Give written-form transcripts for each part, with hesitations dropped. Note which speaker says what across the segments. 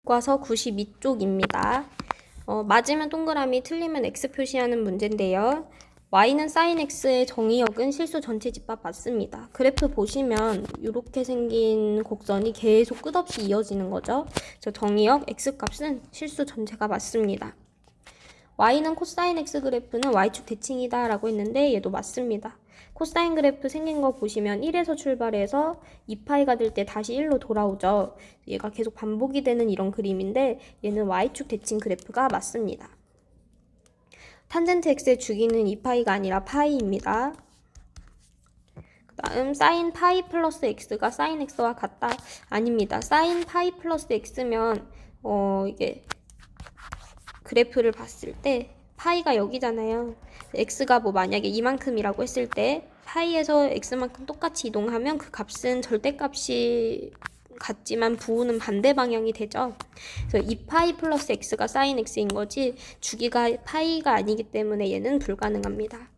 Speaker 1: 교과서 92쪽입니다. 맞으면 동그라미, 틀리면 X 표시하는 문제인데요. Y는 sin X의 정의역은 실수 전체 집합 맞습니다. 그래프 보시면 이렇게 생긴 곡선이 계속 끝없이 이어지는 거죠. 그래서 정의역 X 값은 실수 전체가 맞습니다. Y는 코사인 X 그래프는 Y축 대칭이다 라고 했는데 얘도 맞습니다. 코사인 그래프 생긴 거 보시면 1에서 출발해서 2파이가 될 때 다시 1로 돌아오죠. 얘가 계속 반복이 되는 이런 그림인데 얘는 Y축 대칭 그래프가 맞습니다. 탄젠트 X의 주기는 2파이가 아니라 파이입니다. 그 다음 사인 파이 플러스 X가 사인 X와 같다? 아닙니다. 사인 파이 플러스 X면 이게 그래프를 봤을 때 파이가 여기잖아요. x가 뭐 만약에 이만큼이라고 했을 때 파이에서 x만큼 똑같이 이동하면 그 값은 절대값이 같지만 부호는 반대 방향이 되죠. 그래서 2파이 플러스 x가 sin x인 거지 주기가 파이가 아니기 때문에 얘는 불가능합니다.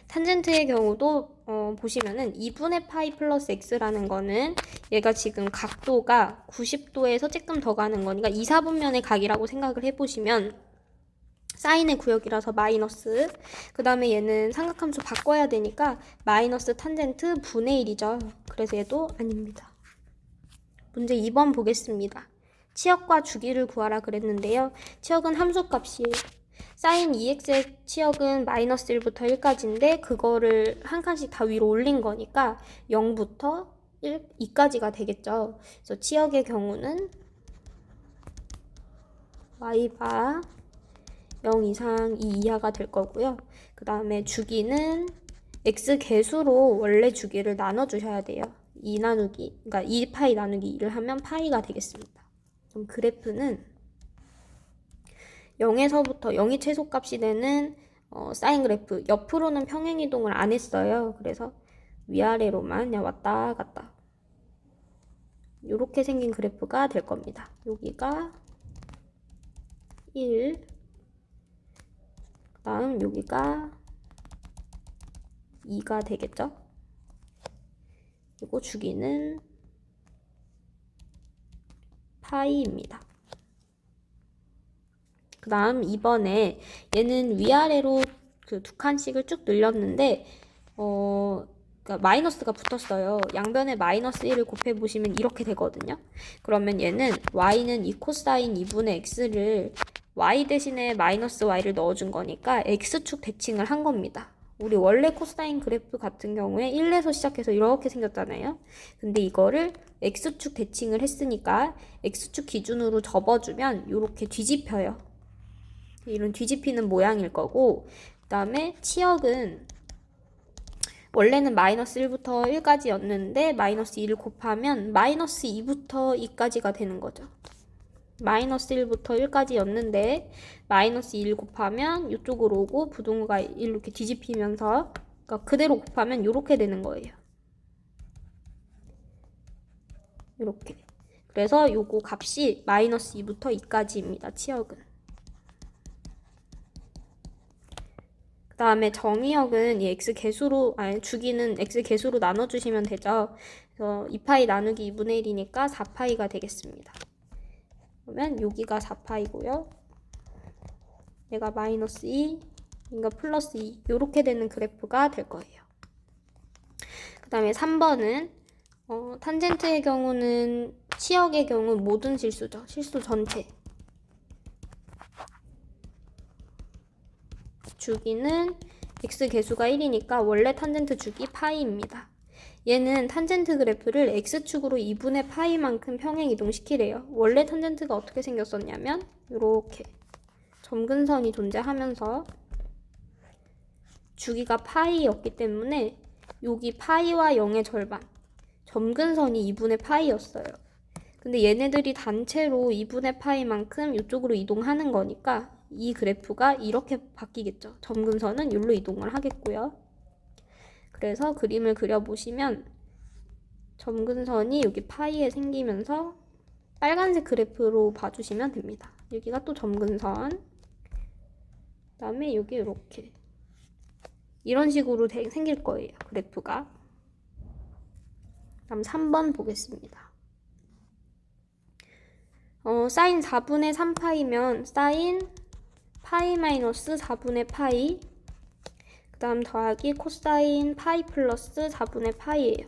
Speaker 1: 탄젠트의 경우도 보시면은 2분의 파이 플러스 x라는 거는 얘가 지금 각도가 90도에서 조금 더 가는 거니까 2, 4분면의 각이라고 생각을 해보시면 사인의 구역이라서 마이너스, 그 다음에 얘는 삼각함수 바꿔야 되니까 마이너스 탄젠트 분의 1이죠. 그래서 얘도 아닙니다. 문제 2번 보겠습니다. 치역과 주기를 구하라 그랬는데요. 치역은 함수값이에요. 사인 2x의 치역은 마이너스 1부터 1까지인데 그거를 한 칸씩 다 위로 올린 거니까 0부터 2까지가 되겠죠. 그래서 치역의 경우는 y바 0 이상 2 이하가 될 거고요. 그 다음에 주기는 x 개수로 원래 주기를 나눠주셔야 돼요. 2 나누기, 그러니까 2파이 나누기 2를 하면 파이가 되겠습니다. 그럼 그래프는 0에서부터 0이 최소값이 되는 사인 그래프, 옆으로는 평행이동을 안 했어요. 그래서 위아래로만 그냥 왔다 갔다 이렇게 생긴 그래프가 될 겁니다. 여기가 1, 그 다음 여기가 2가 되겠죠? 그리고 주기는 파이입니다. 그 다음 2번에 얘는 위아래로 그 두 칸씩을 쭉 늘렸는데 그러니까 마이너스가 붙었어요. 양변에 마이너스 1을 곱해보시면 이렇게 되거든요. 그러면 얘는 y는 2 코사인 2분의 x를 y 대신에 마이너스 y를 넣어준 거니까 x축 대칭을 한 겁니다. 우리 원래 코사인 그래프 같은 경우에 1에서 시작해서 이렇게 생겼잖아요. 근데 이거를 x축 대칭을 했으니까 x축 기준으로 접어주면 이렇게 뒤집혀요. 이런 뒤집히는 모양일 거고, 그 다음에 치역은 원래는 마이너스 1부터 1까지였는데 마이너스 2를 곱하면 마이너스 2부터 2까지가 되는 거죠. 마이너스 1부터 1까지였는데 마이너스 2를 곱하면 이쪽으로 오고 부동호가 이렇게 뒤집히면서 그러니까 그대로 곱하면 이렇게 되는 거예요. 이렇게. 그래서 요거 값이 마이너스 2부터 2까지입니다. 치역은. 그 다음에 정의역은 이 x 개수로, 주기는 x 개수로 나눠주시면 되죠. 그래서 2파이 나누기 2분의 1이니까 4파이가 되겠습니다. 그러면 여기가 4파이고요. 얘가 마이너스 2, 그러니까 플러스 2 이렇게 되는 그래프가 될 거예요. 그 다음에 3번은 탄젠트의 경우는 치역의 경우 모든 실수죠. 실수 전체. 주기는 x 개수가 1이니까 원래 탄젠트 주기 파이입니다. 얘는 탄젠트 그래프를 x축으로 2분의 파이만큼 평행 이동시키래요. 원래 탄젠트가 어떻게 생겼었냐면 이렇게 점근선이 존재하면서 주기가 파이였기 때문에 여기 파이와 0의 절반 점근선이 2분의 파이였어요. 근데 얘네들이 단체로 2분의 파이만큼 이쪽으로 이동하는 거니까 이 그래프가 이렇게 바뀌겠죠. 점근선은 여기로 이동을 하겠고요. 그래서 그림을 그려보시면 점근선이 여기 파이에 생기면서 빨간색 그래프로 봐주시면 됩니다. 여기가 또 점근선, 그 다음에 여기 이렇게 이런 식으로 생길 거예요. 그래프가. 다음 3번 보겠습니다. 사인 4분의 3파이면 사인 파이 마이너스 4분의 파이, 그 다음 더하기 코사인 파이 플러스 4분의 파이예요.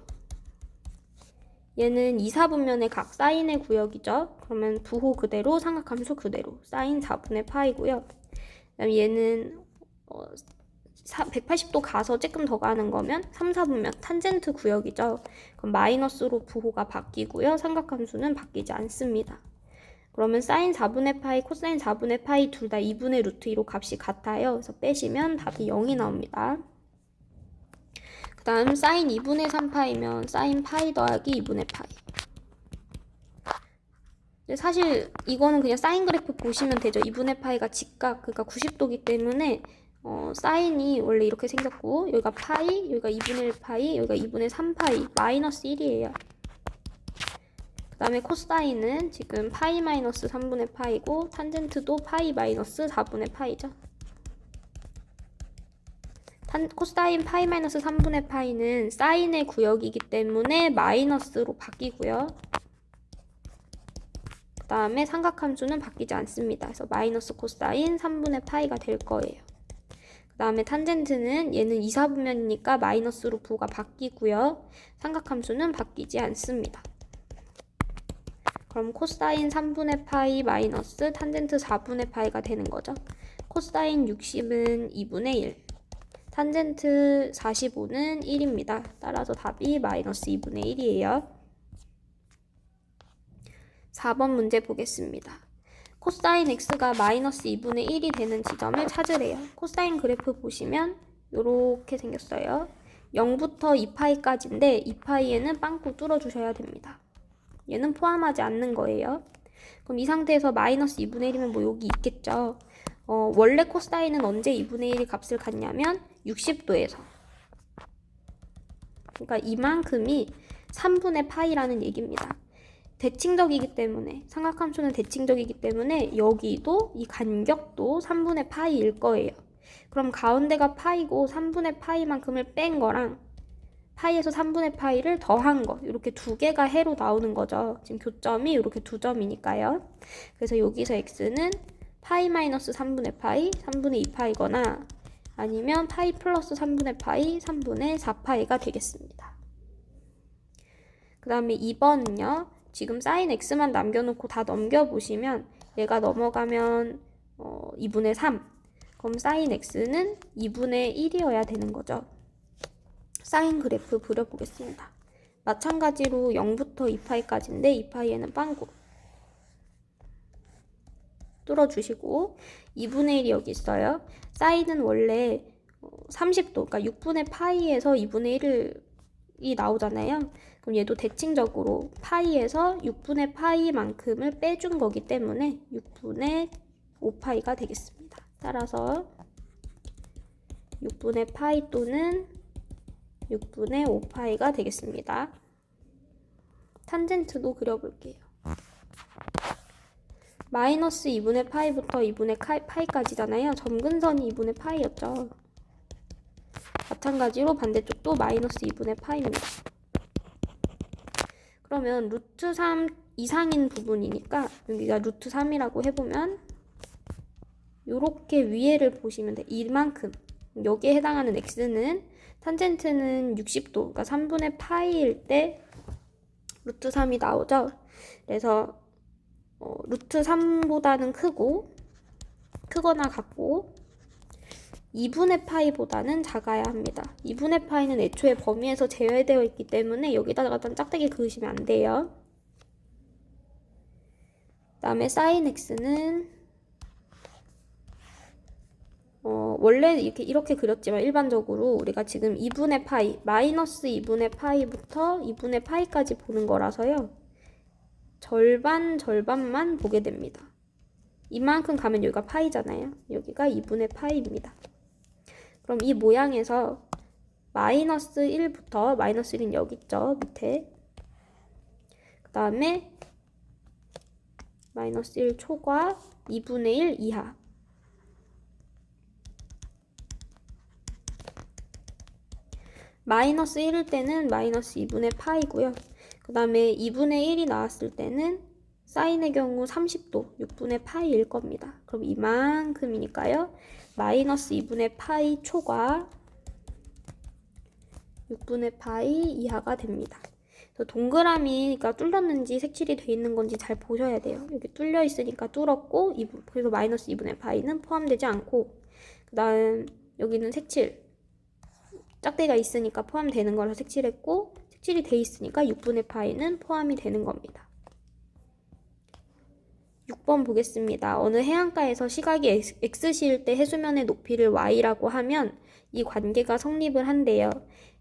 Speaker 1: 얘는 2, 4분면의 각 사인의 구역이죠. 그러면 부호 그대로, 삼각함수 그대로 사인 4분의 파이고요. 그다음 얘는 180도 가서 조금 더 가는 거면 3, 4분면 탄젠트 구역이죠. 그럼 마이너스로 부호가 바뀌고요. 삼각함수는 바뀌지 않습니다. 그러면 사인 4분의 파이, 코사인 4분의 파이 둘 다 2분의 루트 2로 값이 같아요. 그래서 빼시면 답이 0이 나옵니다. 그 다음 사인 2분의 3파이면 사인 파이 더하기 2분의 파이. 사실 이거는 그냥 사인 그래프 보시면 되죠. 2분의 파이가 직각, 그러니까 90도기 때문에 사인이 원래 이렇게 생겼고, 여기가 파이, 여기가 2분의 1 파이, 여기가 2분의 3 파이, 마이너스 1이에요. 그 다음에 코사인은 지금 파이 마이너스 3분의 파이고, 탄젠트도 파이 마이너스 4분의 파이죠. 코사인 파이 마이너스 3분의 파이는 사인의 구역이기 때문에 마이너스로 바뀌고요. 그 다음에 삼각함수는 바뀌지 않습니다. 그래서 마이너스 코사인 3분의 파이가 될 거예요. 그 다음에 탄젠트는 얘는 2, 4분면이니까 마이너스로 부호가 바뀌고요. 삼각함수는 바뀌지 않습니다. 그럼 코사인 3분의 파이 마이너스 탄젠트 4분의 파이가 되는 거죠. 코사인 60은 2분의 1. 탄젠트 45는 1입니다. 따라서 답이 마이너스 2분의 1이에요. 4번 문제 보겠습니다. 코사인 x가 마이너스 2분의 1이 되는 지점을 찾으래요. 코사인 그래프 보시면 이렇게 생겼어요. 0부터 2파이까지인데 2파이에는 빵꾸 뚫어주셔야 됩니다. 얘는 포함하지 않는 거예요. 그럼 이 상태에서 마이너스 2분의 1이면 뭐 여기 있겠죠. 원래 코사인은 언제 2분의 1이 값을 갖냐면 60도에서. 그러니까 이만큼이 3분의 파이라는 얘기입니다. 대칭적이기 때문에, 삼각함수는 대칭적이기 때문에 여기도 이 간격도 3분의 파이일 거예요. 그럼 가운데가 파이고 3분의 파이만큼을 뺀 거랑 파이에서 3분의 파이를 더한 거, 이렇게 두 개가 해로 나오는 거죠. 지금 교점이 이렇게 두 점이니까요. 그래서 여기서 x는 파이 마이너스 3분의 파이, 3분의 2파이거나 아니면 파이 플러스 3분의 파이, 3분의 4파이가 되겠습니다. 그 다음에 2번은요. 지금 사인 x만 남겨놓고 다 넘겨보시면 얘가 넘어가면 2분의 3. 그럼 사인 x는 2분의 1이어야 되는 거죠. 사인 그래프 그려보겠습니다. 마찬가지로 0부터 2파이까지인데 2파이에는 빵꾸 뚫어주시고 2분의 1이 여기 있어요. 사인은 원래 30도, 그러니까 6분의 파이에서 2분의 1이 나오잖아요. 그럼 얘도 대칭적으로 파이에서 6분의 파이만큼을 빼준 거기 때문에 6분의 5파이가 되겠습니다. 따라서 6분의 파이 또는 6분의 5파이가 되겠습니다. 탄젠트도 그려볼게요. 마이너스 2분의 파이부터 2분의 파이까지잖아요. 점근선이 2분의 파이였죠. 마찬가지로 반대쪽도 마이너스 2분의 파이입니다. 그러면 루트 3 이상인 부분이니까 여기가 루트 3이라고 해보면 이렇게 위에를 보시면 돼. 이만큼. 여기에 해당하는 x는 탄젠트는 60도, 그러니까 3분의 파이일 때 루트 3이 나오죠. 그래서 루트 3보다는 크거나 같고 2분의 파이보다는 작아야 합니다. 2분의 파이는 애초에 범위에서 제외되어 있기 때문에 여기다가 짝대기 그으시면 안 돼요. 그 다음에 사인 x는 원래 이렇게 그렸지만 일반적으로 우리가 지금 2분의 파이, 마이너스 2분의 파이부터 2분의 파이까지 보는 거라서요. 절반만 보게 됩니다. 이만큼 가면 여기가 파이잖아요. 여기가 2분의 파이입니다. 그럼 이 모양에서 마이너스 1부터, 마이너스 1은 여기 있죠, 밑에. 그 다음에 마이너스 1 초과 2분의 1 이하. 마이너스 1일 때는 마이너스 2분의 파이고요. 그 다음에 2분의 1이 나왔을 때는 사인의 경우 30도 6분의 파이일 겁니다. 그럼 이만큼이니까요. 마이너스 2분의 파이 초과 6분의 파이 이하가 됩니다. 동그라미가 뚫렸는지 색칠이 돼 있는 건지 잘 보셔야 돼요. 여기 뚫려 있으니까 뚫었고, 그래서 마이너스 2분의 파이는 포함되지 않고, 그 다음 여기는 색칠 짝대기가 있으니까 포함되는 거라 색칠했고, 색칠이 돼 있으니까 6분의 파이는 포함이 되는 겁니다. 6번 보겠습니다. 어느 해안가에서 시각이 x시일 때 해수면의 높이를 y라고 하면 이 관계가 성립을 한대요.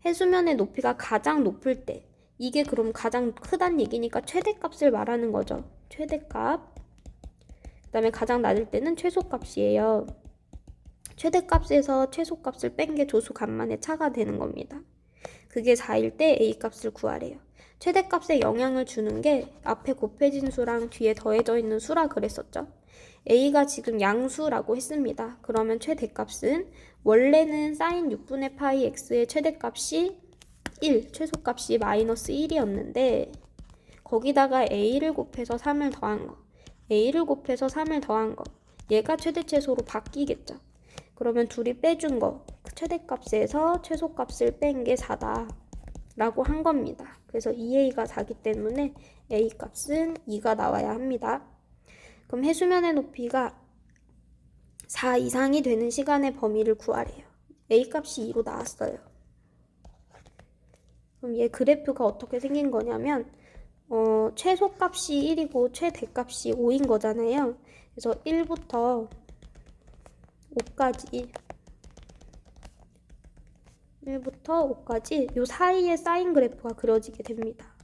Speaker 1: 해수면의 높이가 가장 높을 때, 이게 그럼 가장 크다는 얘기니까 최대값을 말하는 거죠. 최대값. 그 다음에 가장 낮을 때는 최소값이에요. 최대값에서 최소값을 뺀 게 조수간만의 차가 되는 겁니다. 그게 4일 때 A값을 구하래요. 최대값에 영향을 주는 게 앞에 곱해진 수랑 뒤에 더해져 있는 수라 그랬었죠. A가 지금 양수라고 했습니다. 그러면 최대값은 원래는 사인 6분의 파이 x의 최대값이 1, 최소값이 마이너스 1이었는데 거기다가 A를 곱해서 3을 더한 거, A를 곱해서 3을 더한 거, 얘가 최대최소로 바뀌겠죠. 그러면 둘이 빼준 거, 최대값에서 최소값을 뺀 게 4다 라고 한 겁니다. 그래서 2a가 4기 때문에 a값은 2가 나와야 합니다. 그럼 해수면의 높이가 4 이상이 되는 시간의 범위를 구하래요. a값이 2로 나왔어요. 그럼 얘 그래프가 어떻게 생긴 거냐면 최소값이 1이고 최대값이 5인 거잖아요. 그래서 1부터 5까지 요 사이에 사인 그래프가 그려지게 됩니다.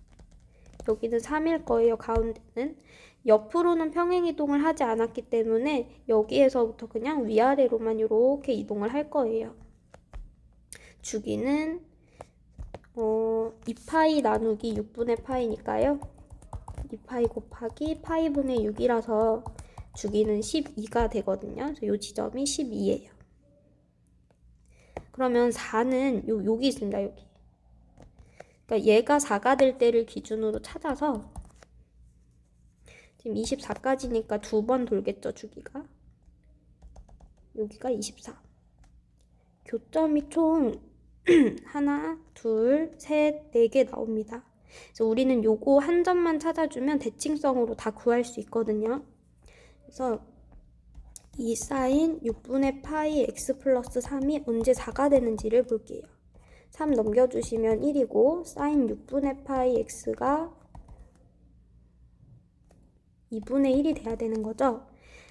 Speaker 1: 여기는 3일 거예요. 가운데는. 옆으로는 평행이동을 하지 않았기 때문에 여기에서부터 그냥 위아래로만 이렇게 이동을 할 거예요. 주기는 2파이 나누기 6분의 파이니까요. 2파이 곱하기 파이분의 6이라서 주기는 12가 되거든요. 그래서 이 지점이 12예요. 그러면 4는 여기 있습니다. 여기. 그러니까 얘가 4가 될 때를 기준으로 찾아서 지금 24까지니까 2번 돌겠죠. 주기가. 여기가 24. 교점이 총 하나, 둘, 셋, 4개 나옵니다. 그래서 우리는 요거 한 점만 찾아주면 대칭성으로 다 구할 수 있거든요. 그래서 이 사인 6분의 파이 x 플러스 3이 언제 4가 되는지를 볼게요. 3 넘겨주시면 1이고 사인 6분의 파이 x가 2분의 1이 돼야 되는 거죠.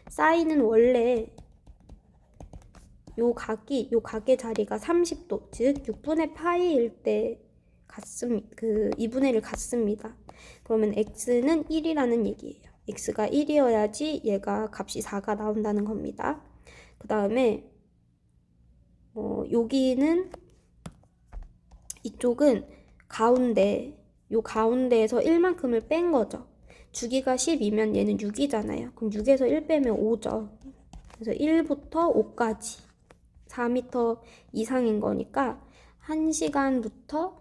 Speaker 1: 사인은 원래 요 각의 자리가 30도, 즉 6분의 파이일 때 2분의 1을 갖습니다. 그러면 x는 1이라는 얘기예요. x가 1이어야지 얘가 값이 4가 나온다는 겁니다. 그 다음에 여기는 이쪽은 요 가운데에서 1만큼을 뺀 거죠. 주기가 12면 얘는 6이잖아요. 그럼 6에서 1 빼면 5죠. 그래서 1부터 5까지 4m 이상인 거니까 1시부터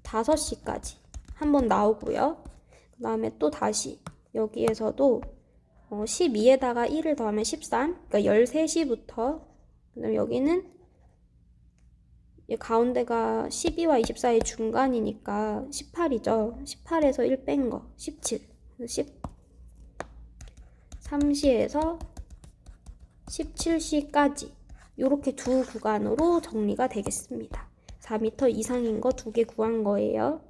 Speaker 1: 5시까지 한번 나오고요. 그 다음에 또 다시 여기에서도 12에다가 1을 더하면 13, 그러니까 13시부터, 그 다음에 여기는 가운데가 12와 24의 중간이니까 18이죠. 18에서 1 뺀 거 17, 13시에서 17시까지 이렇게 두 구간으로 정리가 되겠습니다. 4m 이상인 거 2개 구한 거예요.